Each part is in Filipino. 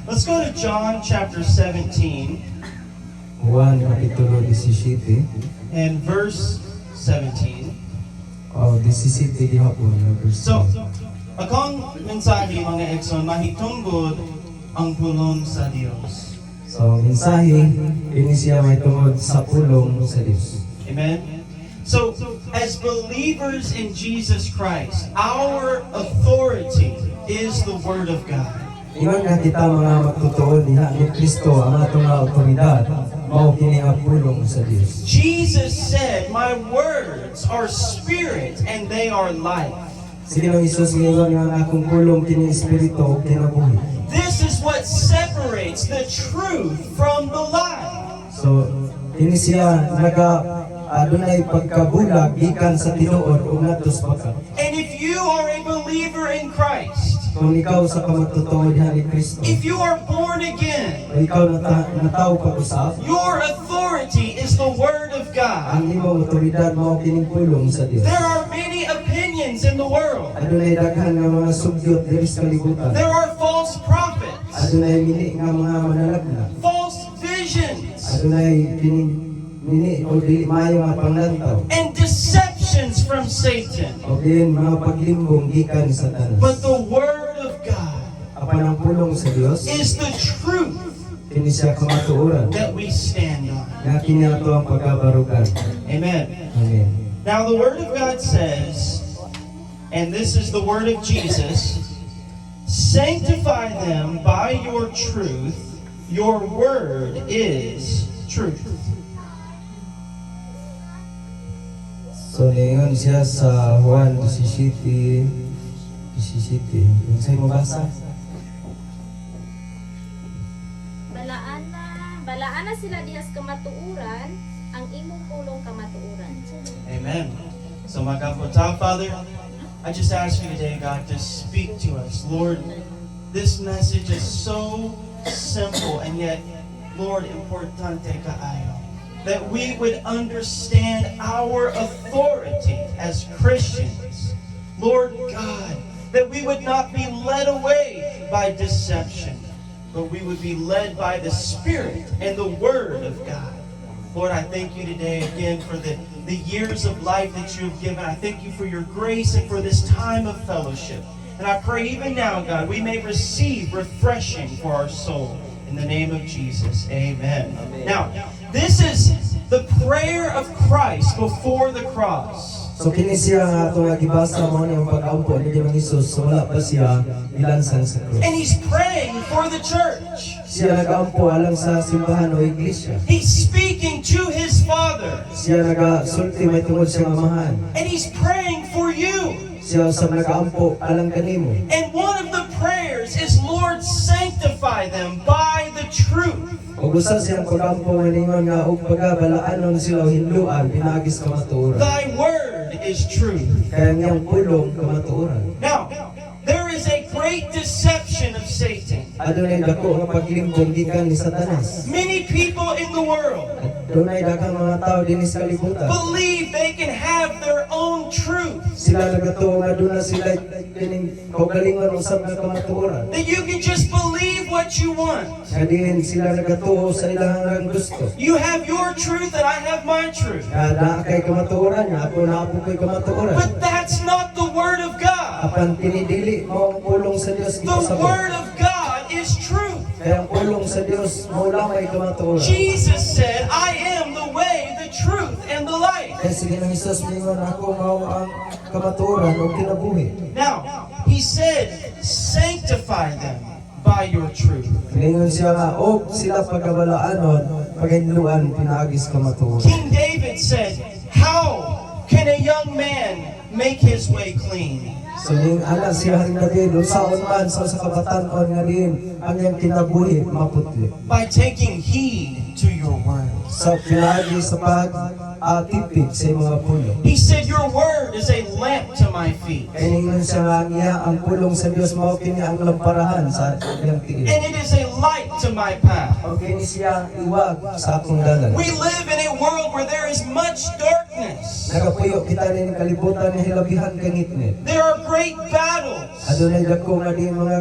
Let's go to John chapter 17 Juan Kapitulo 17. and verse 17. O, 17 gihapon na verse So, 10. akong mensahe mga Exxon, mahitungod ang pulong sa Diyos. So, mensahe, ini siya may tungod sa pulong sa Diyos. Amen? So, as believers in Jesus Christ, our authority is the Word of God. Ingon nga kita mga magtutuon diha ni Kristo ang atong nga otoridad mao kini ang pulong sa Dios. Jesus said, "My words are spirit and they are life." Sige no Hesus ingon nga akong pulong kini espiritu ug kinabuhi. This is what separates the truth from the lie. So kini siya adunay pagkabulag gikan sa tinuod ug ngadto sa pagkat. And if you are a believer in Christ, Kung ikaw sa kamatutuon diha ni Kristo, if you are born again, o ikaw nataw pag-usap, your authority is the Word of God. ang imong otoridad mao kining pulong sa Dios. There are many opinions in the world. Adunay daghan nga mga sugyot diri sa kalibutan. There are false prophets, Adunay mini nga mga manalagna. false visions, Adunay mini o dili maayo nga panglantaw. and deceptions from Satan. O din mga paglimbong gikan sa Satanas. But the Word of God Apan ang pulong sa Dios is the truth kini siya kamatuoran. that we stand on. Nga kini ato ang pagkabarugan. Amen. Amen. Now the Word of God says, and this is the word of Jesus, sanctify them by your truth. Your word is truth. So niingon siya sa Juan 17. Yung sa'yo mo basa? Balaan na sila dihas kamatuuran, ang imong pulong kamatuuran. Amen. So my God, Father, I just ask you today, God, to speak to us. Lord, this message is so simple and yet, Lord, importante kaayo. That we would understand our authority as Christians. Lord God, that we would not be led away by deception, but we would be led by the Spirit and the Word of God. Lord, I thank you today again for the years of life that you have given. I thank you for your grace and for this time of fellowship. And I pray even now, God, we may receive refreshing for our soul. In the name of Jesus, amen. Now, this is the prayer of Christ before the cross. So kini siya nga ato nga gibasa mo ni ang pag-ampo ni Ginoong Hesus so wala pa siya ilansan sa krus. And he's praying for the church. Siya nag-ampo alang sa simbahan o iglesia. He's speaking to his Father. Siya nagasulti may tungod sa amahan. And he's praying for you. Siya usab nag-ampo alang kanimo. And one of the prayers is, Lord, sanctify them by the truth. Ug usa siyang pag-ampo nga ningon nga ug pagabalaanon sila hinluan pinagis kamatuoran. Thy word is truth. Kaya niyang pulong kamatuoran. Now, there is a great deception of Satan. Adunay dako nga paglimbong gikan ni Satanas. Many people in the world Adunay daghang mga tao dinhi sa kalibutan. believe they can have their own truth. Sila nagatuo nga aduna sila kining kaugalingon usab nga kamatuoran. That you can just believe what you want. Kadiin sila nagatuo sa ilang gusto. You have your truth and I have my truth. Naa kay kamatuoran nga ako na ako ko'y kamatuoran. But that's not the word of God. Apan pinidili mo ang pulong sa Dios The sa word of God is truth. Kaya ang pulong sa Dios mo lamay kamatuoran. Jesus said, I am the way, the truth, and the life. Kaya sige ng Hesus mingon ako mao ang kamatuoran o kinabuhi. Now, he said, sanctify them by your truth. Mingon siya nga og sila pagkabalaanon paghinluan pinaagis kamatuoran. King David said, how can a young man make his way clean? So ning ana siya ring David unsaon man sa kabatan-on nga din ang iyang kinabuhi maputli. By taking heed to your word. Sa pinaagi sa pag-atipid sa mga pulo. He said, your word is a lamp to my feet. Kaya ningon siya nga niya ang pulong sa Dios mao kini ang lamparahan sa iyang tiil. And it is a light to my path. O kini siya iwag sa akong dalan. We live in a world where there is much darkness. Nagapuyo kita ning kalibutan nga hilabihan kangitnit. There are great battles. Adunay dako nga di mga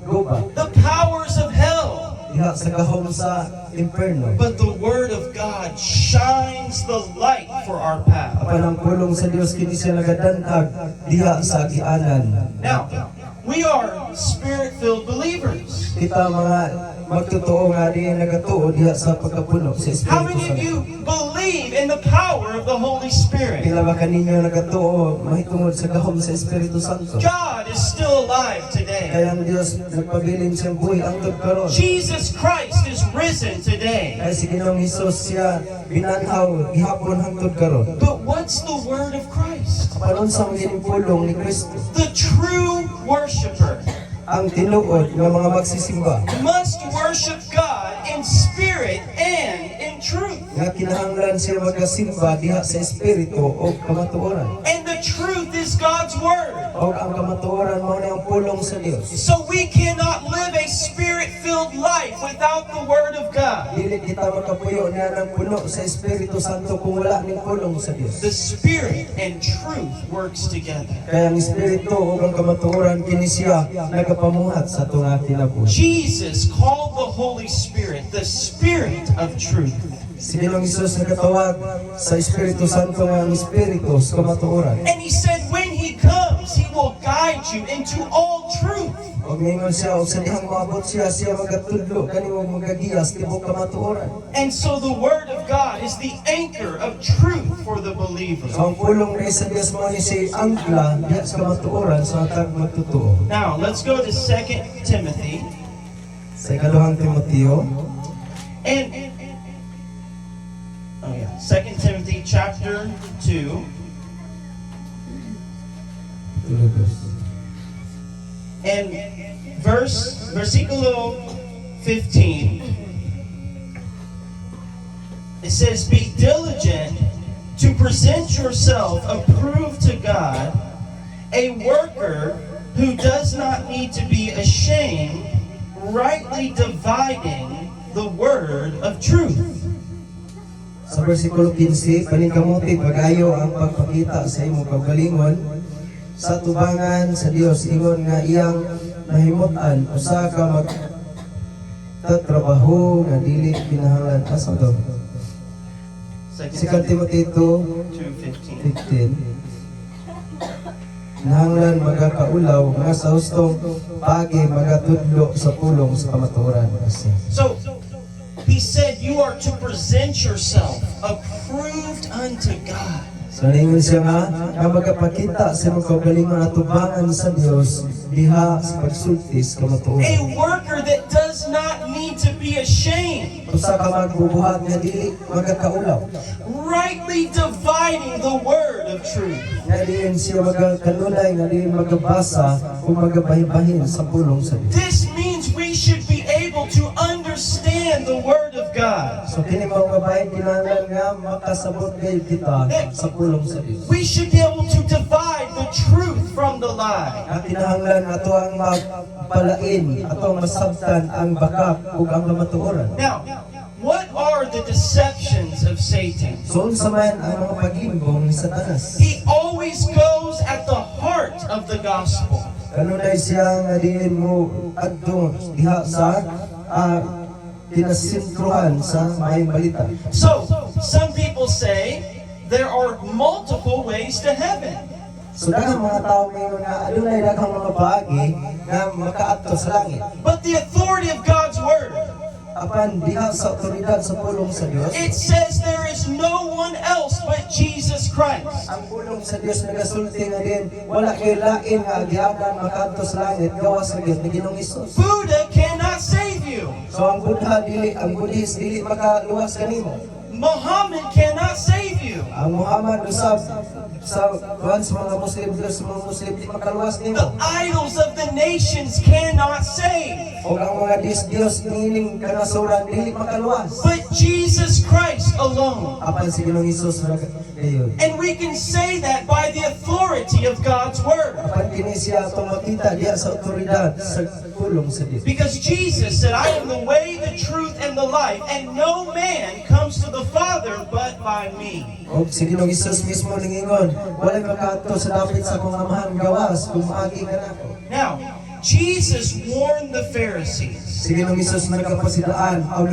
guba. The powers of hell diha sa gahom sa imperno. But the Word of God shines the light for our path. Apan ang pulong sa Dios kini siya nagadantag diha sa agianan. Now, we are Spirit-filled believers. Kita mga magtotoo nga di nagatuo diha sa pagkapuno sa How Espiritu many of Santo. you believe in the power of the Holy Spirit? Pila ba kaninyo nagatuo mahitungod sa gahom sa Espiritu Santo? God is still alive today. Kaya ang Dios nagpabilin siyang buhay angtod karon. Jesus Christ is risen today. Kaya si Ginoong Hesus siya binanhaw gihapon hangtod karon. But what's the Word of Christ? Apan sa mga pulong ni Kristo, The true worshiper ang tinuod nga mga magsisimba must worship God in spirit and in truth. nga kinahanglan siya magasimba diha sa Espiritu o kamatuoran. And the truth is God's Word. O ang kamatuoran mao na ang pulong sa Dios. So we cannot live a spirit-filled life without the Word of God. Dili kita makapuyo niya ng puno sa Espiritu Santo kung wala ning pulong sa Dios. The Spirit and truth works together. Kaya ang Espiritu o ang kamatuoran kini siya nagapamuhat sa tunga kinabuhi. Jesus called the Holy Spirit the Spirit of truth. Si Ginoong Hesus nagatawag sa Espiritu Santo nga ang Espiritu sa kamatuoran. And He said when He comes, He will guide you into all truth. O mingon siya, o sa dihang maabot siya, siya magatudlo, kanimo magagiyas, tibok kamatuoran. And so the Word of God is the anchor of truth for the believer. So ang pulong rin sa Diyos mo ni si angkla, diya sa kamatuoran, sa atag magtutuo. Now, let's go to 2 Timothy. Sa ikaduhang Timoteo, And, 2 Timothy chapter 2. And versiculo 15, it says, "Be diligent to present yourself approved to God, a worker who does not need to be ashamed, rightly dividing the word of truth." sa versikulo 15, paningkamuti pag-ayo ang pagpakita sa imong kaugalingon sa tubangan sa Dios, ingon nga iyang nahimutan usa ka magtatrabaho nga dili kinahanglan asa to. 2 Timothy 2:15 nahanglan magakaulaw nga sa hustong pagi magatudlo sa pulong sa kamatuoran. So, he said, you are to present yourself approved unto God. So ningon siya nga magapakita sa mga kaugalingon at tubangan sa Dios diha sa pagsultis kamatuoran. A worker that does not need to be ashamed, Usa ka magbubuhat nga dili magakaulaw. rightly dividing the word of truth. Nga diin siya magakanulay, nga diin magabasa kung magabahin-bahin sa pulong sa Dios. This means we should be able to understand the word of God. So kini mga kabayan, kinahanglan nga makasabot kayo kita sa pulong sa Dios. We should be able to divide the truth from the lie. At kinahanglan ato ang magpalain, ato ang masabtan ang bakak ug ang kamatuoran. Now, what are the deceptions of Satan? So unsa man ang mga pagimbong ni Satanas? He always goes at the heart of the gospel. Kanunay siya nga diin mo adto diha sa kinasintruhan sa maayong balita. So, some people say there are multiple ways to heaven. So daghang mga tao ngayon nga adunay daghang mga paagi nga makaadto sa langit. But the authority of God's word, Apan diha sa otoridad sa pulong sa Dios, it says there is no one else but Jesus Christ. ang pulong sa Dios nagasulti nga din wala kay lain nga agianan makaadto sa langit gawas sa Dios ni Ginoong Hesus. Buddha cannot save you. So ang Buddha dili, ang Buddhist dili makaluwas kanimo. Muhammad cannot save you. Ang Muhammad usab sa mga Muslim, Diyos sa mga Muslim di makaluwas The nimo. idols of the nations cannot save. O ang mga Diyos nining kanasuran dili makaluwas. But Jesus Christ alone. Apan si Ginoong Hesus kayo. And we can say that by the authority of God's word. Apan kini siya atong makita diha sa otoridad sa pulong sa Dios. Because Jesus said, I am the way, the truth, and the life, and no man comes to the Father but by me. O si Ginoong Hesus mismo ningingon, walay makaadto sa dapit sa kong amahan gawas kung maagi ka nako. Now, Jesus warned the Pharisees Sige nung Isus na nagkapasidaan o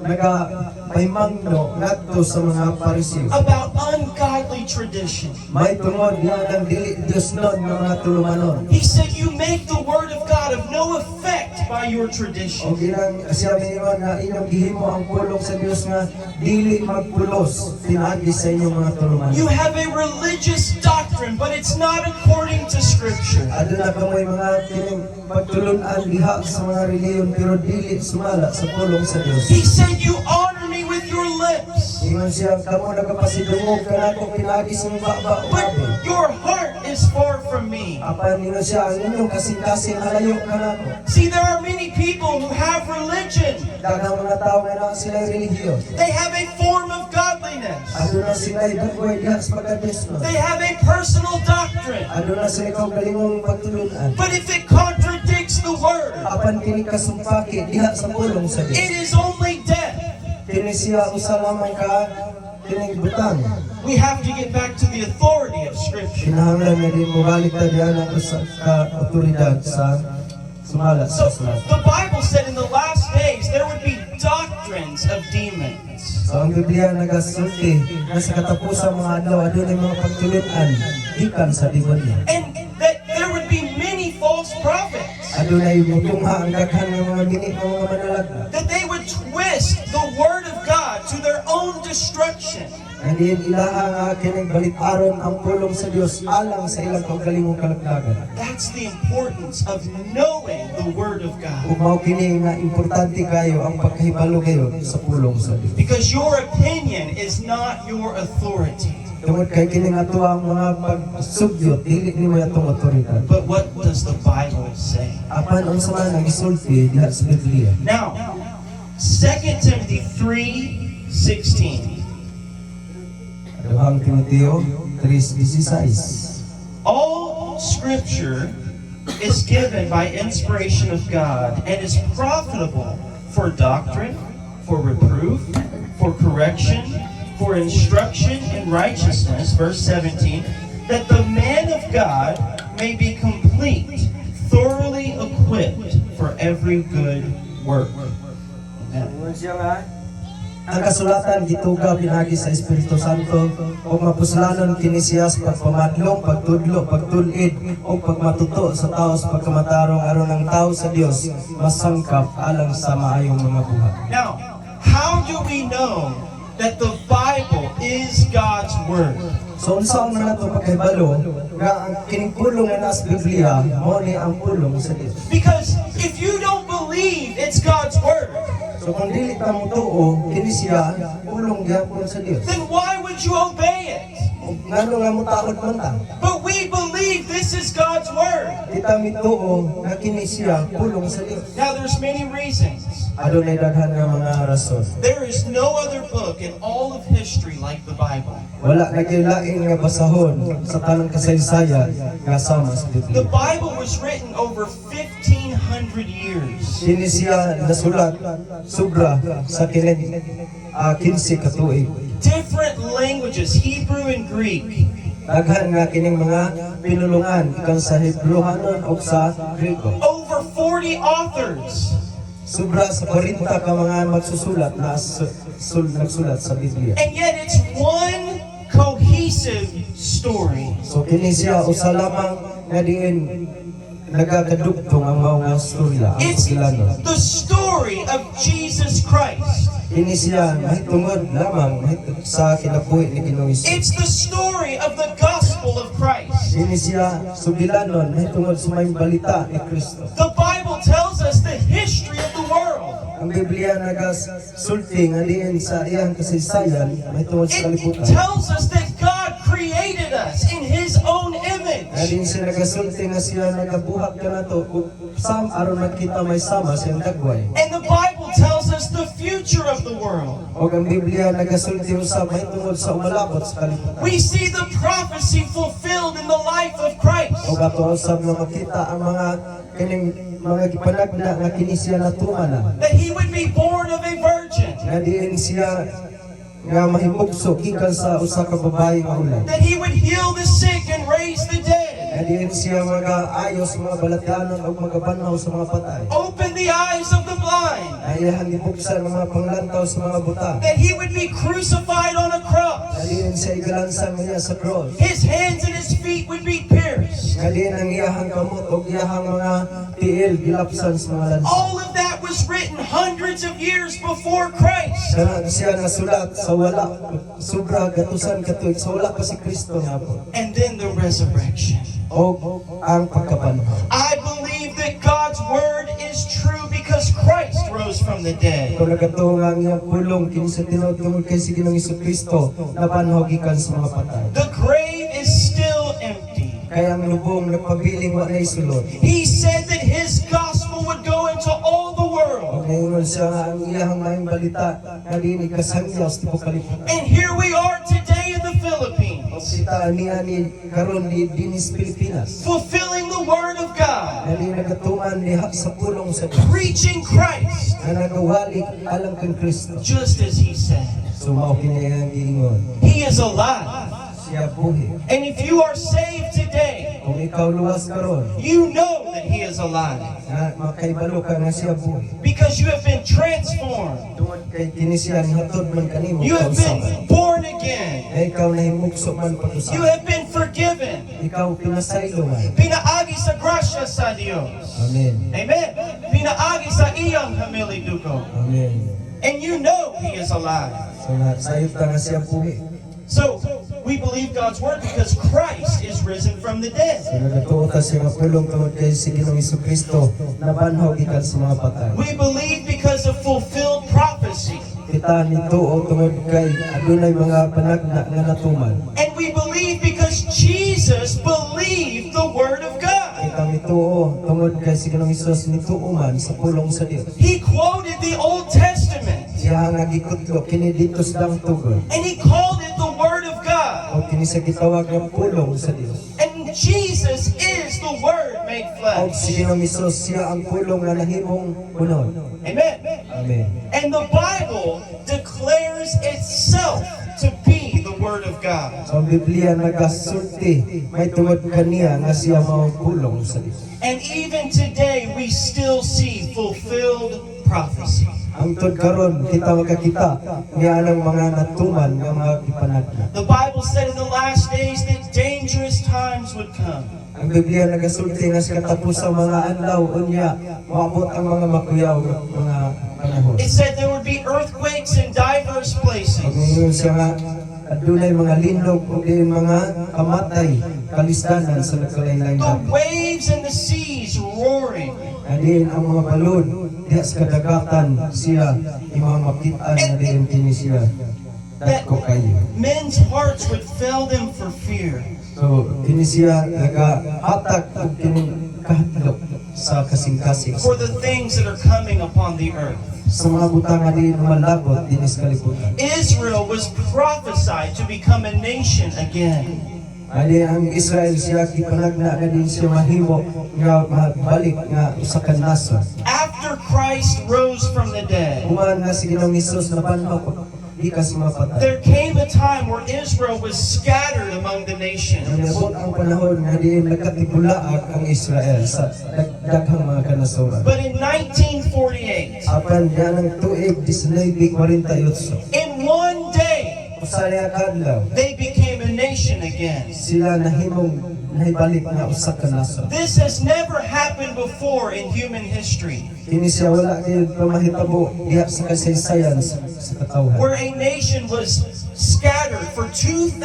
nagapahimangno ngadto sa mga Pariseo. about ungodly tradition. May tungod nga ng dili Dios nun ng mga tulumanon. He said, you make the word of God of no effect by your O tradition. ginang siya mingon nga inyong gihimo ang pulong sa Dios nga dili magpulos pinagi sa inyong mga tulumanon. You have a religious doctrine, but it's not according to Scripture. Aduna ka may mga kining pagtulunan diha sa mga reliyon pero dili sumala sa pulong sa Dios. He said, you honor me with your lips, Ingon siya kamo nagapasidungog kanako pinagi sa mga baba o but baboy. your heart is far from me. Apan ingon siya ang inyong kasing-kasing halayo kanako. See, there are many people who have religion. Daghang mga tao nga na sila relihiyon. They have a form of godliness. Aduna sila dugay diha sa pagkadiyos no. They have a personal doctrine. Aduna sila kaugalingong pagtulunan. But if it contradicts the word, Apan kini kasumpaki diha sa pulong sa it Dios. is only death. Kini siya usa lamang ka kining butang. We have to get back to the authority of Scripture. Kinahanglan nga din mo balik ta diha na sa ka-otoridad sa sumala So sa sulat. the Bible said in the last days there would be doctrines of demons. So ang Biblia nagasulti na sa katapusang mga adlaw adunay mga pagtulunan gikan sa demonyo. And that there would be many false prophets. Adunay mutungha ang daghan ng mga gini ng mga manalagda. That they would twist the word of God to their own destruction. Hindi ilaha nga kining balitaron ang pulong sa Dios alang sa ilang kaugalingong kalagdagan. That's the importance of knowing the word of God. Ug mao kini nga importante kayo ang pagkahibalo kayo sa pulong sa Dios. Because your opinion is not your authority. Tungod kay kini nga ato ang mga pagsugyot dili ni may atong otoridad. But what does the Bible say? Apan unsa man ang gisulti diha sa Biblia. Now, 2 Timothy 3:16. Aduhang Timoteo 3:16. All scripture is given by inspiration of God and is profitable for doctrine, for reproof, for correction, for instruction in righteousness, verse 17, that the man of God may be complete, thoroughly equipped for every good work. Amen. Ang kasulatan gituga pinagi sa Espiritu Santo o mapuslanon kini siya sa pagpamadlong, pagtudlo, pagtulid o pagmatuto sa tao sa pagkamatarong aron ang tao sa Dios masangkap alang sa maayong mga buhat. Now, how do we know that the Bible is God's Word? So unsa man nato pagkahibalo nga ang kining pulong nga nasa Biblia mao ni ang pulong sa Dios. Because if you don't believe it's God's Word, So kung dili ta mo tuo kini siya pulong gyapon sa Dios. then why would you obey it? Ug ngano nga mo taod man ta? But we believe this is God's Word. Kita mituo nga kini siya pulong sa Dios. Now, there's many reasons. Adunay daghan nga mga rason. There is no other book in all of history like the Bible. Wala na kayo laing nga basahon sa tanang kasaysayan nga sama sa The Biblia. Bible was written over 1,500 years. Kini siya nasulat sobra sa kining 15 ka tuig. Different languages, Hebrew and Greek. Daghan nga kining mga pinulungan ikan sa Hebrewanon o sa Grego. Over 40 authors. Sobra sa 40 ka mga magsusulat na nagsulat sa Biblia. And yet it's one cohesive story. So kini siya usa lamang nga diin nagakadugtong ang mga storya ang It's pagkilanon. the story of Jesus Christ. Kini siya mahitungod lamang sa kinabuhi ni Ginoong Hesus. It's the story of the gospel of Christ. Kini siya subilanon mahitungod sa may balita ni Kristo. The Bible tells us the history of the world. Ang Biblia nagasulti nga diin sa iyang kasaysayan mahitungod sa It kalibutan. tells us that God created us in His own image. Nga din siya nagasulti nga siya nagabuhat ka na to ug sam aron magkita may sama sa iyang dagway. And the Bible tells us the future of the world. O ang Biblia nagasulti usab mahitungod sa umalabot sa kalibutan. We see the prophecy fulfilled in the life of Christ. O ato usab nga makita ang mga kining mga gipanagda nga kini siya natumana. That He would be born of a virgin. Nga diin siya nga mahimugso gikan sa usa ka babae nga ulay. That He would heal the sick and raise the dead. Diin siya mag-ayos sa mga balatianon o magabanhaw sa mga patay. open the eyes of the blind, Ayahan gibuksan ang mga panglantaw sa mga buta. that he would be crucified on a cross. Diin siya igalansang niya sa cross. His hands and his feet would be pierced. Diin ang iyahang kamot o iyahang mga tiil gilapsan sa mga lansa. All of that was written hundreds of years before Christ. Sana siya nasulat sa wala, sobra gatusan katuig sa wala pa si Kristo nga po. And then the resurrection. O ang pagkabanhaw. I believe that God's word is true because Christ rose from the dead. Kung nagatuong ang iyang pulong kini sa tinutungod kay si Ginoong Jesucristo na banhaw gikan sa mga patay. The grave is still empty. Kaya ang lubong nagpabiling wa na isulod. He said that his gospel would go into all the world. Ngayon siya nga ang iyahang maayong balita na dinig kasangyaw sa tibuok kalibutan. And here we are today in the O Philippines, kita niya ni karon di dinis Pilipinas. fulfilling the word of God, Na di nagatuman diha sa pulong sa Dios. preaching Christ, Na nagawalik alang kang Kristo. just as he said. So mao kini ang giingon. He is alive. Siya buhi. And if you are saved today, Kung ikaw luwas karon, you know that he is alive na makaibalo ka nga siya buhi. because you have been transformed. Tungod kay kini siya hatod man kanimo You have kausaban. been born again. Na ikaw nahimugso man You pag-usapan. have been forgiven. Ikaw pinasaylo man. Pinaagi sa grasya sa Diyos. Amen. Amen. Pinaagi sa iyang hamilidugo. Amen. And you know he is alive. So sayop ka nga siya buhi. So, we believe God's word because Christ is risen from the dead. So nagatuo ta siya nga pulong tungod kay si Ginoong Jesucristo na banhaw gikan sa mga patay. We believe because of fulfilled prophecy. Kita nituo tungod kay adunay mga panagna nga natuman. And we believe because Jesus believed the word of God. Kita nituo tungod kay si Ginoong Hesus nituo man sa pulong sa Dios. He quoted the Old Testament Siya nga gikutlo kini dito sa tugon. and he called it the word of God. O kini sa gitawag nga pulong sa Dios. And Jesus is the word made O flesh. si Ginoong Hesus siya ang pulong nga nahimong unod. Amen. Amen. And the Bible declares itself to be the word of God. So ang Biblia nagasulti may tungod kaniya nga siya mao pulong sa Dios. And even today, we still see fulfilled prophecy. Hangtod karon kita makakita nga anang mga natuman nga mga gipanagna. The Bible said in the last days that dangerous times would come. Ang Biblia nagasulti nga sa katapusang mga adlaw unya maabot ang mga makuyaw nga mga panahon. It said there would be earthquakes in diverse Pag places. ngayon siya nga adunay mga linlog ug diin mga kamatay kalisdanan sa nagkalain-lain The dagat. waves and the seas roaring. Diin ang mga balon diha sa kadagatan siya imong makita na diin kini siya. Dako kayo. Men's hearts would fail them for fear. So kini siya nagahatag og kini kahatlok sa kasing-kasing For the things that are coming upon the earth. sa mga butang nga diin malabot dinis kalibutan. Israel was prophesied to become a nation again. Ali ang Israel siya gipanagna na din siya mahimo nga mabalik nga usa ka nasod. After Christ rose from the dead, Human nga si Ginoong Hesus na banhaw gikas mga patay. there came a time where Israel was scattered among the nations. Nabot ang panahon nga diin nagkatibulaag ang Israel sa daghang mga kanasoran. But in 1948, Apan diyan ang tuig 1948 in one day, usaya kadlaw they became a nation again. sila nahimong nahibalik nga usa ka nasod. This has never happened before in human history, Kini siya wala gyud pamahitabo diha sa kasaysayan sa katawhan. where a nation was scattered for 2,000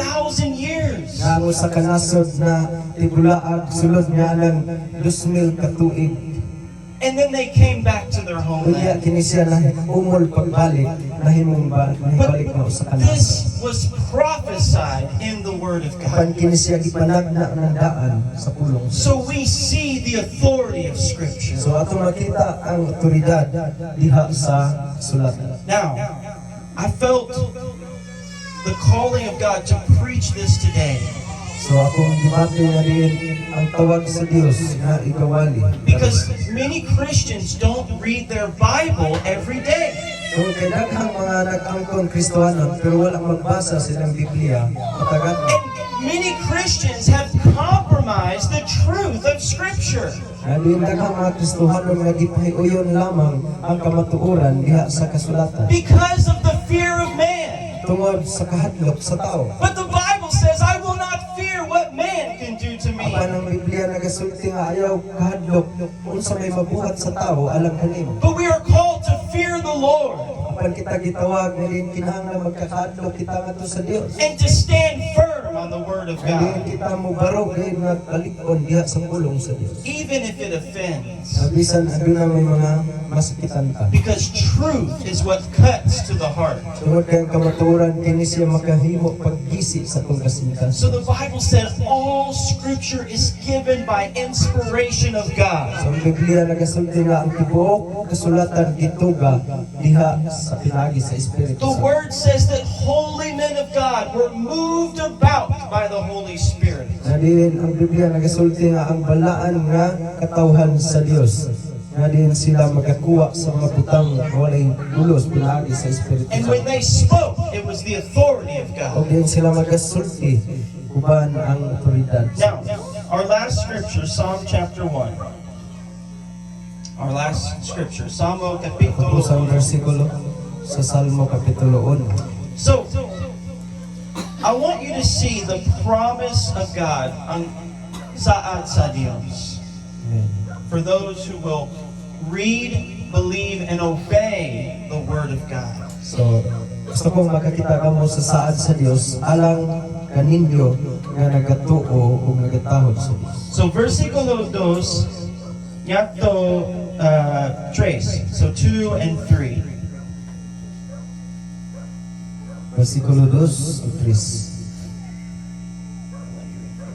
years. Nga ang usa ka nasod na tibulaag sulod nga lang 2,000 ka tuig. And then they came back to their Unya homeland. kini siya na umol pagbalik nahimong nahibalik nga usa ka But nasod. this was prophesied in the Word of Apan God. kini siya gipanagna ng daan sa pulong. So we see the authority of Scripture. So ato makita ang otoridad diha sa sulatan. Now, I felt the calling of God to preach this today So akong gibati nga din ang tawag sa Dios nga ikawali. because many Christians don't read their Bible every day. So kay daghang mga nag-angkon Kristohanon pero wala magbasa silang Biblia matagat. And many Christians have compromised the truth of Scripture. Nadiin daghang mga Kristohanon nga gipahiuyon lamang ang kamatuoran diha sa kasulatan Because of the fear of man. tungod sa kahadlok sa tao. But the Bible says, I will not fear what man can do to me. Apan ang Biblia nagasulti nga ayaw kahadlok unsa may mabuhat sa tao alang kanimo. But we are called to fear the Lord Apan kita gitawag nga din kinahanglan magkakahadlok kita ngadto sa Dios. and to stand firm on the Word of Hindi God, kita mo barog din nga kalig-on diha sa pulong sa Dios. even if it offends. Bisan aduna may mga masakitan ka. Because truth is what cuts to the heart. Tungod kay ang kamatuoran kini siya makahimo paggisi sa atong kasintasan. So the Bible said all Scripture is given by inspiration of God. Sa Biblia nagasulti nga ang tibuok kasulatan gituga diha sa pinagi sa Espiritu The Santo. Word says that holy men of God were moved about by the Holy Spirit. Nadiin ang Biblia nagasulti nga ang balaan nga katawhan sa Dios. Nadiin sila magakuha sa mga butang walay ulos pinagi sa Espiritu And when Santo. they spoke, it was the authority of O God. din sila magasulti uban ang otoridad. Now, our last scripture, Psalm chapter 1. Our last scripture, Salmo Kapitulo Tapos ang 1. versikulo sa Salmo Kapitulo 1. So, I want you to see the promise of God ang saad sa Diyos. Amen. For those who will read, believe, and obey the Word of God. So, gusto kong makakita kamo sa saad sa Dios alang kaninyo nga nagatuo o nagatahod sa Dios. So, versikulo 2, yato trace. So, 2 and 3. Versikulo 2 o 3.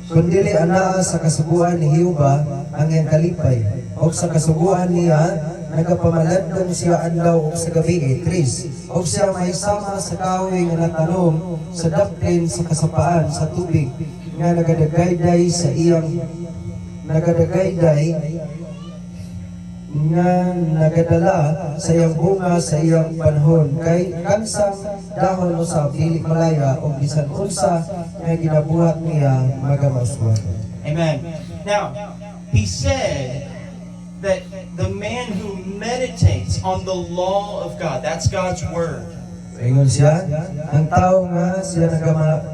Kundili ana sa kasuguan ni Hiuba ang iyang kalipay, o sa kasuguan niya nagapamaladong siya adlaw o sa gabi, 3. O siya mahisama sa kahoy nga natanom sa daplin sa kasapaan sa tubig nga nagadagayday sa iyang nagadagayday nga nagadala sa iyang bunga sa iyang panahon kay kansang dahon usab dili malaya o bisan unsa nga ginabuhat niya magamaswan. Amen. Now, he said that the man who meditates on the law of God, that's God's Word, Ingon siya, ang tao nga siya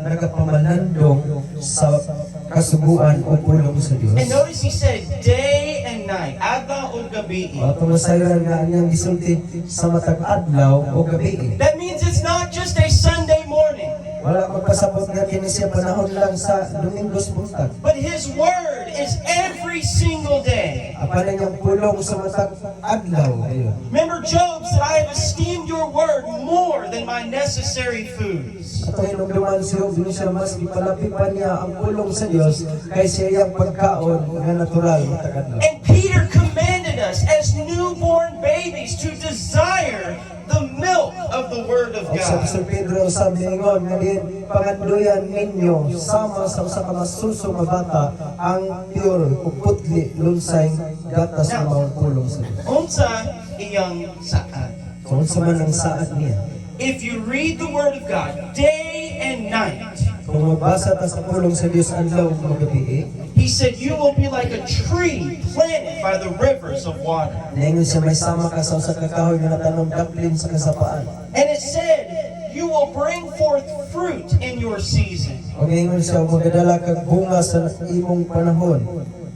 nagapamalandong sa kasuguan o pulong sa Dios. and notice he said day and night, adlaw o gabi. O tumasayon nga ang gisulti sa matag adlaw o gabi. That means it's not just a Sunday morning, Wala magpasabot nga kini siya panahon lang sa Domingos buntag. but his Word is every single day. Apan ang iyang pulong sa matag adlaw ayon. Remember Job said, I have esteemed your Word more than my necessary foods. At ang inumduman siya, din siya mas ipalapit pa niya ang pulong sa Dios kay siya iyang pagkaon nga natural matag adlaw. And Peter commanded us as newborn babies to desire the milk of the Word of Ang sa God. Apostol Pedro sa mingon nga din panganduyan ninyo sama sa usa ka masuso nga bata ang pure o putli lunsay gatas nga maong pulong sa Dios. Unsa iyang saad. So unsa man ang saad niya? If you read the Word of God day and night, Kung magbasa ta sa pulong sa Dios adlaw ug gabi, he said you will be like a tree planted by the rivers of water. naingon siya may sama ka sa usa ka kahoy nga natanom daplin sa kasapaan. And it said you will bring forth fruit in your season. O ngayon siya magadala kag bunga sa imong panahon.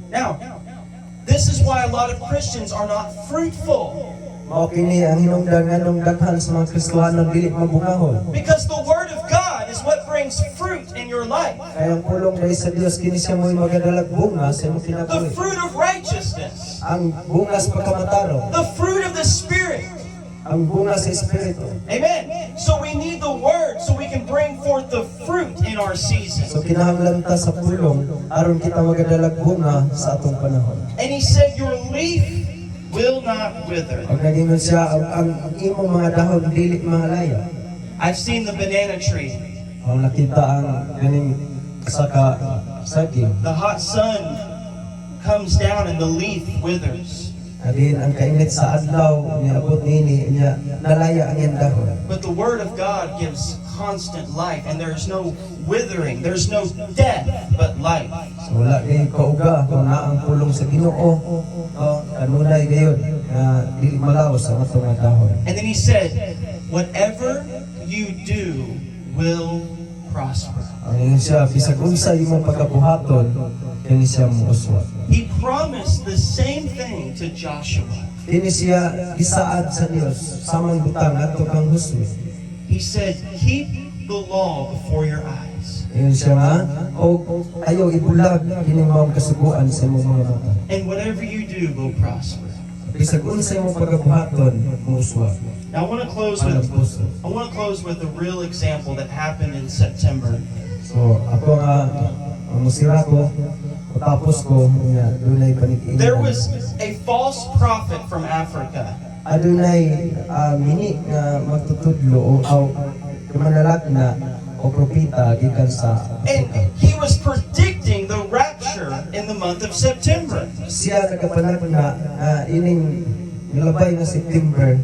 Now, this is why a lot of Christians are not fruitful. Mao kini ang hinungdan nganong daghan sa mga Kristohanon dili mabungahon. Because the Word of God is what brings fruit in your life. Kaya ang pulong dahil sa Dios kini siya mo'y magadalag bunga sa imong The kinabuhi. fruit of righteousness. Ang bunga sa pagkamatarong, The fruit of the Spirit. ang bunga sa Espiritu. Amen. So we need the Word so we can bring forth the fruit in our season. So kinahanglan ta sa pulong aron kita magadalag bunga sa atong panahon. And he said, your leaf will not wither. Pag nagingon siya ang imong mga dahon dili mahalaya. I've seen the banana tree. Ang nakita ang ganing saging. The hot sun comes down and the leaf withers. Adin ang kainit sa adlaw niabot nini niya nalaya ang iyang dahon. But the word of God gives constant life, and there's no withering, there's no death, but life. So wala kay kauga kung naa ang pulong sa Ginoo. Kanunay gayud nga dili malawas ang atong mga dahon. And then he said, whatever you do will prosper. Ang siya bisag unsa imong pagkabuhaton kini siya mouswa. He promised the same thing to Joshua. Kini siya isaad sa Dios samang butang adto kang Huswe. He said, keep the law before your eyes. Ingon siya nga og ayaw ibulag kini maong kasuguan sa imong mga mata. And whatever you do will prosper. Bisag unsa imong pagkabuhaton mouswa. Now I want to close Alam with puso. a real example that happened in September. So ako nga musira ko tapos ko nga dunay panig-ingan. There was a false prophet from Africa. Adunay mini nga magtutudlo o kumanalak na o propeta gikan sa And he was predicting the rapture in the month of September. siya nagapanag na ining nilabay nga September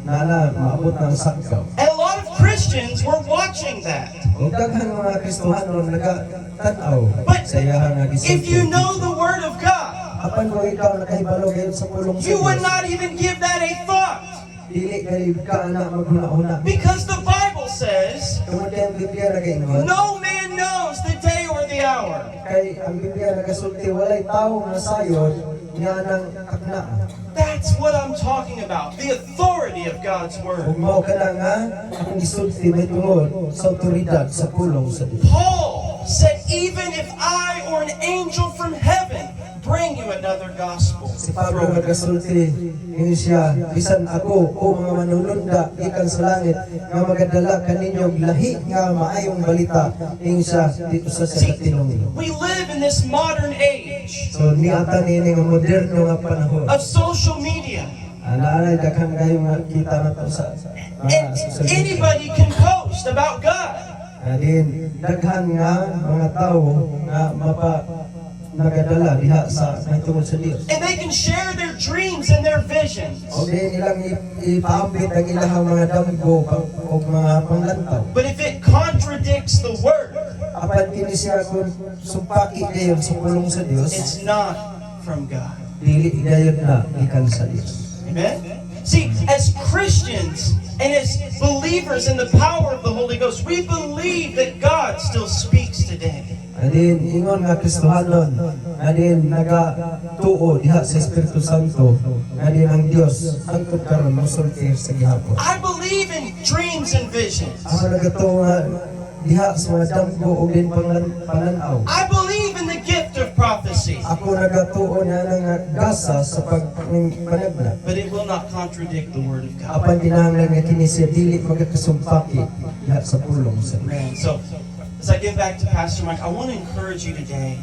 na maabot ng sakyaw. And a lot of Christians were watching that. O daghang mga Kristohano nagatanaw But sa iyang nga if you know the Word of God, apan kung ikaw nakahibalo gayon sa pulong sa you would Diyos, not even give that a thought. dili kayo ka na maghuna-huna. Because the Bible says, Tungod kay ang Biblia nagaingon, no man knows the day or the hour. kay ang Biblia nagasulti walay tawo nga sayod nga nang kaknaan. That's what I'm talking about. The authority of God's Ug Word. mao kana nga akong gisulti may tungod sa awtoridad sa pulong sa Dios. Paul said, even if I or an angel from heaven bring you another gospel, Si Pablo throw it. nagasulti ini siya bisan ako o mga manulunda gikan sa langit nga magadala kaninyo og lahi nga maayong balita ini siya dito sa tinong. We live in this modern age So niata ini nga moderno nga panahon. of social media. Naanay daghang kayo nga kita nato sa And social media. anybody can post about God. Adin daghan nga mga tawo nga nagadala diha sa tungod sa Dios. And they can share their dreams and their visions. O di nilang ipaambit ang ilang mga damgo o mga panglantaw. But if it contradicts the Word, Apan kini siya kung sumpaki gayon sa pulong sa Dios, it's not from God. dili gayon na ikan sa Dios. Amen? See, as Christians and as believers in the power of the Holy Ghost, we believe that God still speaks today. Adin ingon nga Kristohanon, adin nagatuo diha sa Espiritu Santo, adin ang Dios hangtod karon mosulti sa gihapon. I believe in dreams and visions. Ako nagatuo nga diha sa mga damgo o din pananaw. I believe in the gift of prophecy. Ako nagatuo na nga gasa sa pagpanagna. But it will not contradict the Word of God. Apan kinahanglan nga kini siya dili magakasumpaki diha sa pulong sa Dios. Man, so as I get back to Pastor Mike, I want to encourage you today.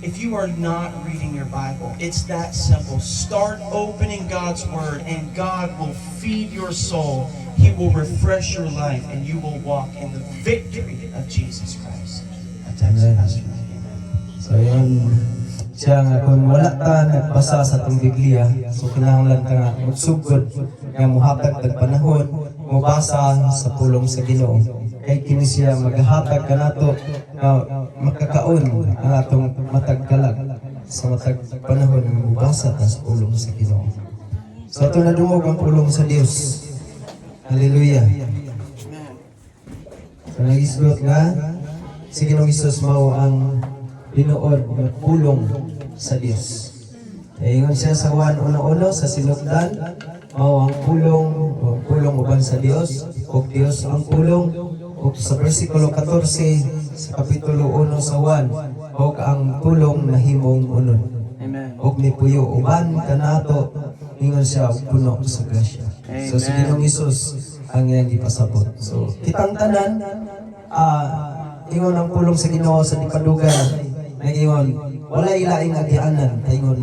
If you are not reading your Bible, it's that simple. Start opening God's Word, and God will feed your soul. He will refresh your life, and you will walk in the victory of Jesus Christ. That's Amen. Pastor Mike. Amen. So yun, siya nga kung wala ta nagbasa sa itong Biblia, so kinahanglan ta nga magsugod nga muhatag tag panahon, mubasa sa pulong sa Ginoo. Kay kini siya maghatag kanato nga makakaon ang atong matag kalag sa matag panahon nga mubasa ta sa pulong sa Ginoo. So ito nadungog ang pulong sa Dios. Hallelujah. So nagisgot nga si Ginoong Hesus mao ang tinuod nga pulong sa Dios. Ingon siya sa Juan 1:1 sa sinugdan, mao ang pulong uban sa Dios, ug Dios ang pulong. Ug sa bersikulo 14 sa kapitulo 1 sa Juan, ug ang pulong nahimong unod. Amen. Ug nipuyo uban kanato, ingon siya og puno sa grasya. So si Ginoong Hesus ang iyang gipasabot. So kitang tanan ingon ang pulong sa Ginoo sa dipadugay. Ingon wala ilaing agianan ingon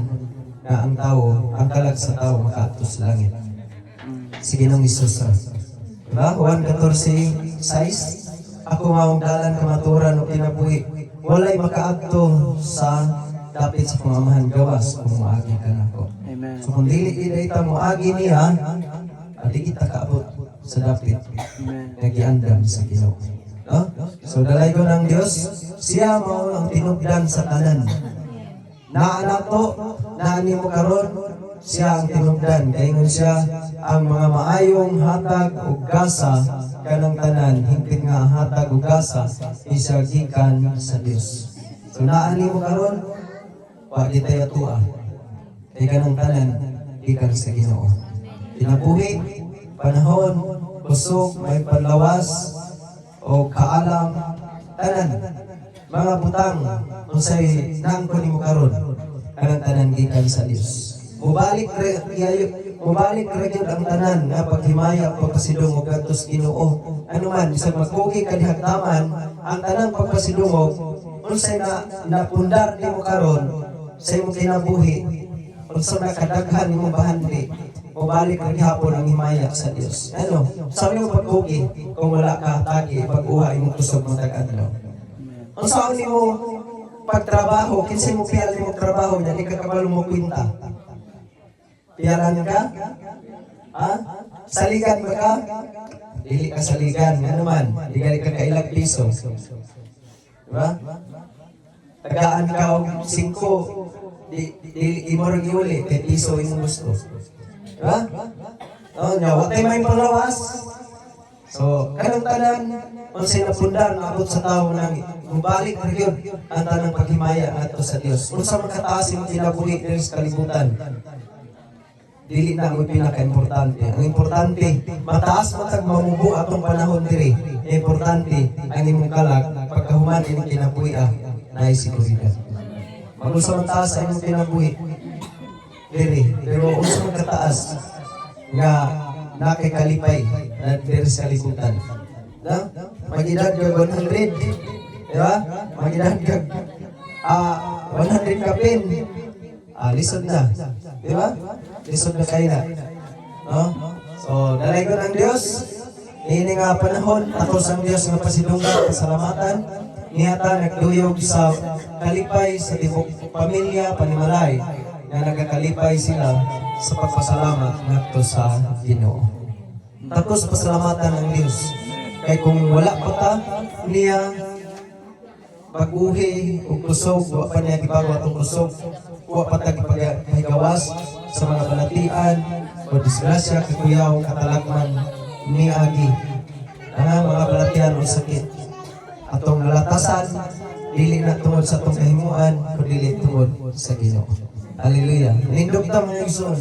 na ang tao, ang kalag sa tao makaadto sa langit. Si Ginoong Hesus. Diba? Juan 14:6 Ako maong dalan kamaturan o kinabuhi. Walay makaadto sa dapit sa pangamahan gawas kung moagi ka nako. Amen. So kung dili kita moagi niya, di kita kaabot sa dapit. Amen. Nagiandam sa Ginoo. No? So dalay ko ng Dios, siya mao ang tinubdan sa tanan. Naanato, naani mo karon, siya ang tinubdan. Kaingon siya ang mga maayong hatag ug gasa kanang tanan, hingpit nga hatag ug gasa isa gikan sa Dios. So naani mo karon, wa kita atua. Kay kanang tanan gikan sa Ginoo. Kinabuhi, panahon, kusog, may panlawas o kaalam, tanan, mga butang, unsay nangko nimo karon, kanang tanan gikan sa Dios. Mubalik ra gyud ang tanan nga paghimaya pagpasidungog kadto sa Ginoo. Ano man bisag magkugi ka dihagdaman, ang tanang pagpasidungog unsay napundar nimo karon sa imong kinabuhi, unsa nakadaghan nimo bahandi. Mubalik ra gihapon ang himaya sa Dios. Ano? Sa imong pagkugi kung wala ka tagi pag-uha imong kusog matag adlaw. Unsa nimo pagtrabaho, kinsay mo piyal nimo trabaho, dili ka kabalo mo kwenta. Piyaran ka? Ha? Saligan ba ka? Dili ka saligan. Ano man? Di ka kailang piso. Diba? Tagaan ka o 5. Di mo rin iuli. Kay piso yung gusto. Diba? O, watay may panglawas. So, kanang tanan, unsay napundar na abot sa tao nang mubalik na yun ang tanang paghimaya ato sa Dios. Unsa man kataas yung kinabuhi diri sa kalibutan? Dili na ang pinaka-importante. Ang importante, mataas matag mamubo atong panahon diri. Importante, ang imong kalag, pagkahuman imong kinabuhi na isiguridad. Mag-unsa man taas ang imong kinabuhi diri. Pero unsa man kataas nga nakikalipay na diri sa kalibutan. Na? Mag-edad ka 100. Diba? Mag-edad ka 100 kapin. Lisod na. Diba? Lisod na kayo na. No? So, dalay ko ng Diyos. Ini nga panahon, takos ang Diyos nga pasidunggan, pasalamatan. Niyata nagduyog sa kalipay sa tibok pamilya, panimalay, na nagakalipay sila sa pagpasalamat ngadto sa Ginoo. Takos pasalamatan ng Diyos. Kay kung wala pa ta niya pag-uhi o kusog, wa pa niya gibago atong kusog, wa pa tag paghigawas sa mga balatian o disgrasya, kikuyaw, katalagman ni agi ang mga balatian o sakit atong nalatasan, dili na tungod sa atong kahimuan o dili tungod sa Ginoo. Hallelujah. Nindog ta mga igsoon.